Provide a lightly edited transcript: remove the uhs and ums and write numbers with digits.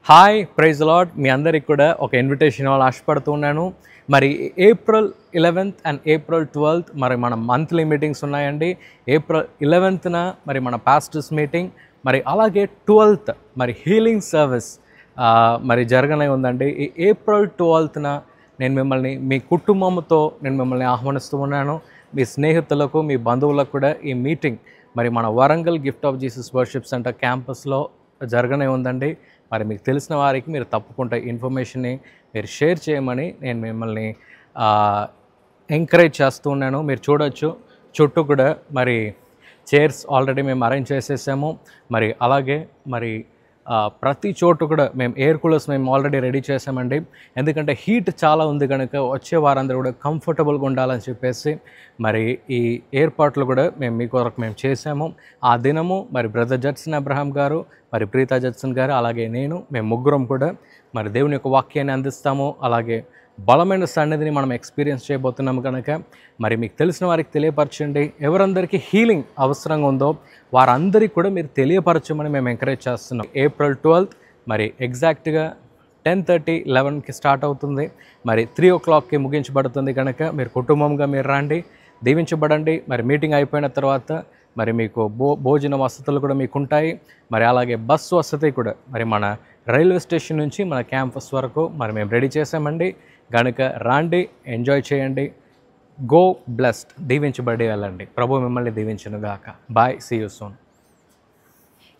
Hi praise lord మీ అందరికి కూడా ఒక ఇన్విటేషన్ ఇవ్వాలి ఆశపడుతున్నాను. మరి April 11th and April 12th మరి మన మంత్లీ మీటింగ్స్ ఉన్నాయండి. ఏప్రిల్ 11th మరి మన పాస్టర్స్ మీటింగ్, మరి అలాగే 12th మరి హీలింగ్ సర్వీస్ మరి జరగనే ఉందండి. ఈ ఏప్రిల్ 12th నేను మిమ్మల్ని మీ కుటుంబంతో నేను మిమ్మల్ని ఆహ్వానిస్తూ ఉన్నాను. మీ స్నేహితులకు మీ బంధువులకు కూడా ఈ మీటింగ్ మరి మన Warangal gift of Jesus worship centre క్యాంపస్లో జరగనే ఉందండి. మరి మీకు తెలిసిన వారికి మీరు తప్పకుండా ఇన్ఫర్మేషన్ని మీరు షేర్ చేయమని నేను మిమ్మల్ని ఎంకరేజ్ చేస్తూ ఉన్నాను. మీరు చూడొచ్చు చుట్టూ కూడా మరి చైర్స్ ఆల్రెడీ మేము అరేంజ్ చేసేసాము. మరి అలాగే మరి ప్రతి చోటు కూడా మేము ఎయిర్ కూలర్స్ మేము ఆల్రెడీ రెడీ చేసామండి. ఎందుకంటే హీట్ చాలా ఉంది కనుక వచ్చే వారందరూ కూడా కంఫర్టబుల్గా ఉండాలని చెప్పేసి మరి ఈ ఏర్పాట్లు కూడా మేము మీ కొరకు మేము చేసాము. ఆ దినము మరి బ్రదర్ జడ్సన్ అబ్రహాం గారు, మరి ప్రీతా జడ్సన్ గారు, అలాగే మేము ముగ్గురం కూడా మరి దేవుని యొక్క వాక్యాన్ని అందిస్తాము. అలాగే బలమైన సన్నిధిని మనం ఎక్స్పీరియన్స్ చేయబోతున్నాము కనుక మరి మీకు తెలిసిన వారికి తెలియపరచండి. ఎవరందరికీ హీలింగ్ అవసరంగా ఉందో వారందరికీ కూడా మీరు తెలియపరచమని మేము ఎంకరేజ్ చేస్తున్నాం. ఏప్రిల్ 12th మరి ఎగ్జాక్ట్గా 10:30 11కి స్టార్ట్ అవుతుంది. మరి 3 o'clockకి ముగించబడుతుంది కనుక మీరు కుటుంబంగా మీరు రండి, దీవించబడండి. మరి మీటింగ్ అయిపోయిన తర్వాత మరి మీకు భోజన వసతులు కూడా మీకు ఉంటాయి. మరి అలాగే బస్సు వసతి కూడా మరి మన రైల్వే స్టేషన్ నుంచి మన క్యాంపస్ వరకు మరి మేము రెడీ చేసామండి. కనుక రాండి, ఎంజాయ్ చేయండి. గో బ్లెస్డ్, దీవించబడి వెళ్ళండి. ప్రభు మిమ్మల్ని దీవించును గాక. Bye, see you soon.